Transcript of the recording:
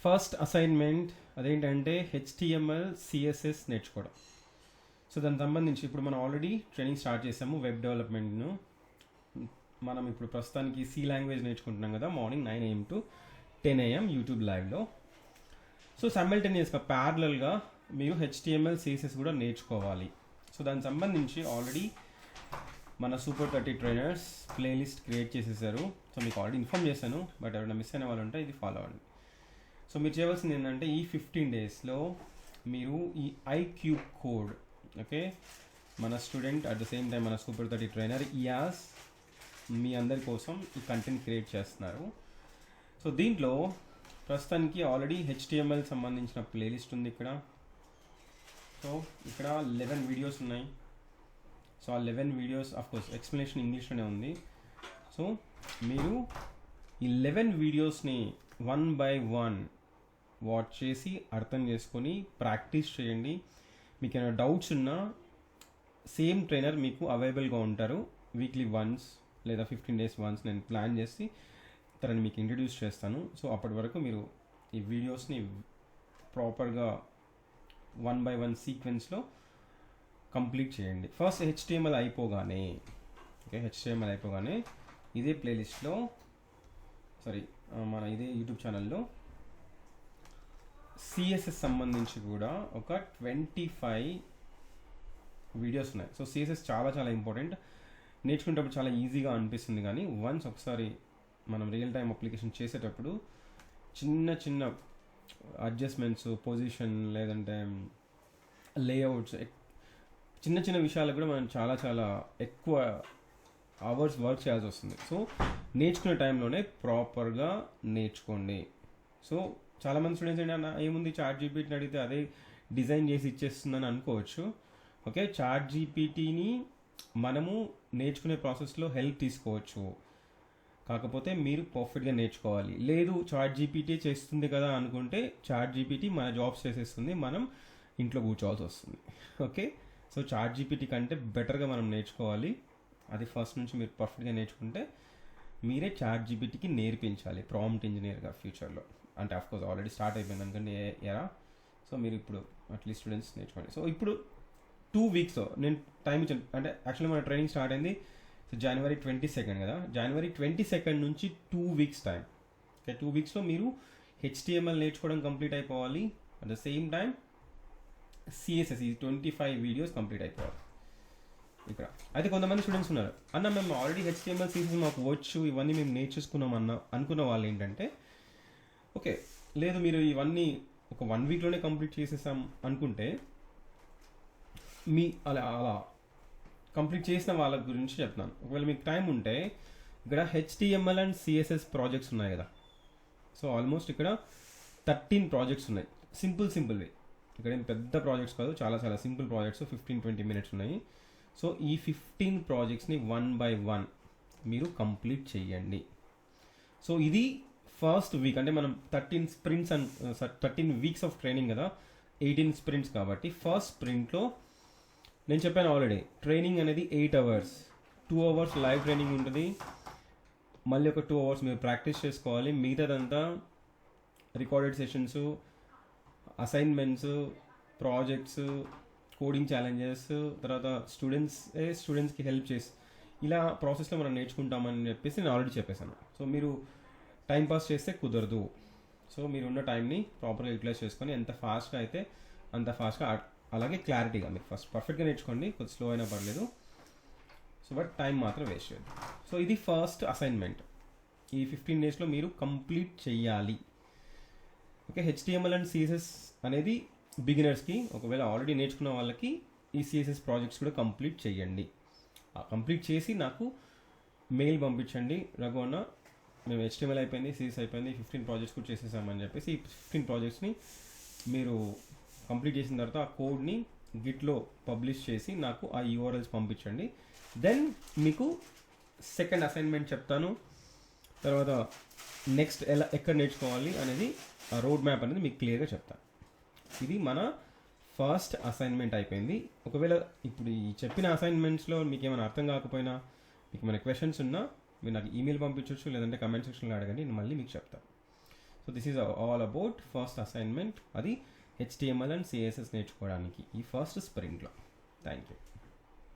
First assignment అదేంటంటే HTML CSS నేర్చుకోవడం. So దానికి సంబంధించి ఇప్పుడు మనం ఆల్రెడీ ట్రైనింగ్ స్టార్ట్ చేసాము వెబ్ డెవలప్మెంట్ను. మనం ఇప్పుడు ప్రస్తుతానికి సి లాంగ్వేజ్ నేర్చుకుంటున్నాం కదా, morning 9 AM to 10 AM YouTube లైవ్లో. సో సైమల్టేనియస్గా ప్యారలల్గా మీరు హెచ్టిఎంఎల్ సిఎస్ఎస్ కూడా నేర్చుకోవాలి. సో దానికి సంబంధించి ఆల్రెడీ మన సూపర్ 30 ట్రైనర్స్ ప్లేలిస్ట్ క్రియేట్ చేసేసారు. సో మీకు ఆల్రెడీ ఇన్ఫామ్ చేశాను, బట్ ఎవరైనా మిస్ అయిన వాళ్ళు ఉంటే ఇది ఫాలో అవ్వండి. సో మీరు చేయవలసింది ఏంటంటే ఈ 15 డేస్లో మీరు ఈ ఐక్యూబ్ కోడ్, ఓకే, మన student at the same time మన సూపర్ 30 ట్రైనర్ ఇయాస్ మీ అందరి కోసం ఈ కంటెంట్ క్రియేట్ చేస్తున్నారు. సో దీంట్లో ప్రస్తుతానికి ఆల్రెడీ హెచ్టిఎంఎల్ సంబంధించిన ప్లేలిస్ట్ ఉంది ఇక్కడ. సో ఇక్కడ 11 వీడియోస్ ఉన్నాయి. సో ఆ 11 వీడియోస్ ఆఫ్కోర్స్ ఎక్స్ప్లెనేషన్ ఇంగ్లీష్లోనే ఉంది. సో మీరు ఈ 11 వీడియోస్ని 1 by 1 వాచ్ చేసి అర్థం చేసుకొని ప్రాక్టీస్ చేయండి. మీకు ఏమైనా డౌట్స్ ఉన్నా సేమ్ ట్రైనర్ మీకు అవైలబుల్గా ఉంటారు. వీక్లీ వన్స్ లేదా 15 days వన్స్ నేను ప్లాన్ చేసి తనని మీకు ఇంట్రడ్యూస్ చేస్తాను. సో అప్పటి వరకు మీరు ఈ వీడియోస్ని ప్రాపర్గా 1 by 1 సీక్వెన్స్లో కంప్లీట్ చేయండి. ఫస్ట్ హెచ్టిఎంఎల్ అయిపోగానే, ఓకే, హెచ్టిఎంఎల్ అయిపోగానే ఇదే ప్లేలిస్ట్లో మన ఇదే యూట్యూబ్ ఛానల్లో సిఎస్ఎస్ సంబంధించి కూడా ఒక 25 వీడియోస్ ఉన్నాయి. సో సిఎస్ఎస్ చాలా చాలా ఇంపార్టెంట్. నేర్చుకునేటప్పుడు చాలా ఈజీగా అనిపిస్తుంది, కానీ వన్స్ ఒకసారి మనం రియల్ టైం అప్లికేషన్ చేసేటప్పుడు చిన్న చిన్న అడ్జస్ట్మెంట్స్, పొజిషన్, లేదంటే లేఅవుట్స్, చిన్న చిన్న విషయాలకు కూడా మనం చాలా చాలా ఎక్కువ అవర్స్ వర్క్ చేయాల్సి వస్తుంది. సో నేర్చుకునే టైంలోనే ప్రాపర్గా నేర్చుకోండి. సో చాలామంది స్టూడెంట్స్ ఏంటన్నా ఏముంది చాట్ జీపీటీని అడిగితే అదే డిజైన్ చేసి ఇచ్చేస్తుందని అనుకోవచ్చు. ఓకే, చాట్ జీపీటీని మనము నేర్చుకునే ప్రాసెస్లో హెల్ప్ తీసుకోవచ్చు, కాకపోతే మీరు పర్ఫెక్ట్గా నేర్చుకోవాలి. లేదు చాట్ జీపీటీ చేస్తుంది కదా అనుకుంటే చాట్ జీపీటీ మన జాబ్స్ చేసేస్తుంది, మనం ఇంట్లో కూర్చోవాల్సి వస్తుంది. ఓకే, సో చాట్ జీపీటీ కంటే బెటర్గా మనం నేర్చుకోవాలి. అది ఫస్ట్ నుంచి మీరు పర్ఫెక్ట్గా నేర్చుకుంటే మీరే చాట్ జీపీటీకి నేర్పించాలి ప్రాంప్ట్ ఇంజనీర్గా ఫ్యూచర్లో. అంటే ఆఫ్కోర్స్ ఆల్రెడీ స్టార్ట్ అయిపోయింది అనుకోండి ఎరా. సో మీరు ఇప్పుడు అట్లీస్ట్ స్టూడెంట్స్ నేర్చుకోండి. సో ఇప్పుడు 2 weeks నేను టైం ఇచ్చాను. అంటే యాక్చువల్లీ మన ట్రైనింగ్ స్టార్ట్ అయింది January 22nd కదా. January 22nd నుంచి 2 weeks టైం. ఓకే, 2 weeksలో మీరు హెచ్టిఎంఎల్ నేర్చుకోవడం కంప్లీట్ అయిపోవాలి. At the same time CSS ఈ 25 వీడియోస్ కంప్లీట్ అయిపోవాలి ఇక్కడ. అయితే కొంతమంది స్టూడెంట్స్ ఉన్నారు, అన్న మేము ఆల్రెడీ హెచ్టిఎంఎల్ సిఎస్ఎస్ మాకు వచ్చు, ఇవన్నీ మేము నేర్చేసుకున్నాం అనుకున్న వాళ్ళు ఏంటంటే, ఓకే లేదు మీరు ఇవన్నీ ఒక 1 weekలోనే కంప్లీట్ చేసేసాం అనుకుంటే మీ అలా కంప్లీట్ చేసిన వాళ్ళ గురించి చెప్తున్నాను. ఒకవేళ మీకు టైం ఉంటే ఇక్కడ హెచ్టిఎంఎల్ అండ్ సిఎస్ఎస్ ప్రాజెక్ట్స్ ఉన్నాయి కదా. సో ఆల్మోస్ట్ ఇక్కడ 13 ప్రాజెక్ట్స్ ఉన్నాయి. సింపుల్వే, ఇక్కడ ఏం పెద్ద ప్రాజెక్ట్స్ కాదు, చాలా చాలా సింపుల్ ప్రాజెక్ట్స్, 15-20 minutes ఉన్నాయి. సో ఈ 15 ప్రాజెక్ట్స్ని 1 by 1 మీరు కంప్లీట్ చేయండి. సో ఇది ఫస్ట్ వీక్. అంటే మనం 13 sprints and 13 weeks of training కదా, 18 sprints కాబట్టి ఫస్ట్ స్ప్రింట్లో నేను చెప్పాను ఆల్రెడీ ట్రైనింగ్ అనేది 8 hours, 2 hours లైవ్ ట్రైనింగ్ ఉంటుంది, మళ్ళీ ఒక 2 hours మీరు ప్రాక్టీస్ చేసుకోవాలి. మిగతాదంతా recorded sessions, assignments, projects, coding challenges, తర్వాత స్టూడెంట్స్కి హెల్ప్ చేసి ఇలా ప్రాసెస్లో మనం నేర్చుకుంటామని చెప్పేసి నేను ఆల్రెడీ చెప్పేశాను. సో మీరు టైం పాస్ చేస్తే కుదరదు. సో మీరు ఉన్న టైంని ప్రాపర్గా యూటిలైజ్ చేసుకొని ఎంత ఫాస్ట్గా అయితే అంత ఫాస్ట్గా, అలాగే క్లారిటీగా మీరు ఫస్ట్ పర్ఫెక్ట్గా నేర్చుకోండి, కొంచెం స్లో అయినా పర్లేదు. సో బట్ టైం మాత్రం వేస్ట్ చేయద్దు. సో ఇది ఫస్ట్ అసైన్మెంట్, ఈ 15 daysలో మీరు కంప్లీట్ చేయాలి. ఓకే, హెచ్టిఎంఎల్ అండ్ సిఎస్ఎస్ అనేది బిగినర్స్కి, ఒకవేళ ఆల్రెడీ నేర్చుకున్న వాళ్ళకి ఈ సిఎస్ఎస్ ప్రాజెక్ట్స్ కూడా కంప్లీట్ చేయండి. కంప్లీట్ చేసి నాకు మెయిల్ పంపించండి, రఘు అన్న మేము హెచ్టిఎంఎల్ అయిపోయింది, సిఎస్ అయిపోయింది, 15 ప్రాజెక్ట్స్ కూడా చేసేసామని చెప్పేసి ఈ 15 ప్రాజెక్ట్స్ని మీరు కంప్లీట్ చేసిన తర్వాత ఆ కోడ్ని గిట్లో పబ్లిష్ చేసి నాకు ఆ URLs పంపించండి. దెన్ మీకు సెకండ్ అసైన్మెంట్ చెప్తాను, తర్వాత నెక్స్ట్ ఎక్కడ నేర్చుకోవాలి అనేది ఆ రోడ్ మ్యాప్ అనేది మీకు క్లియర్గా చెప్తాను. ఇది మన ఫస్ట్ అసైన్మెంట్ అయిపోయింది. ఒకవేళ ఇప్పుడు ఈ చెప్పిన అసైన్మెంట్స్లో మీకు ఏమైనా అర్థం కాకపోయినా, మీకు ఏమైనా క్వశ్చన్స్ ఉన్నా మీరు నాకు ఈమెయిల్ పంపించవచ్చు, లేదంటే కమెంట్ సెక్షన్లో అడగండి, నేను మళ్ళీ మీకు చెప్తాను. So this is all about first assignment, అది HTML అండ్ CSS నేర్చుకోవడానికి ఈ ఫస్ట్ స్ప్రింట్లో. Thank you.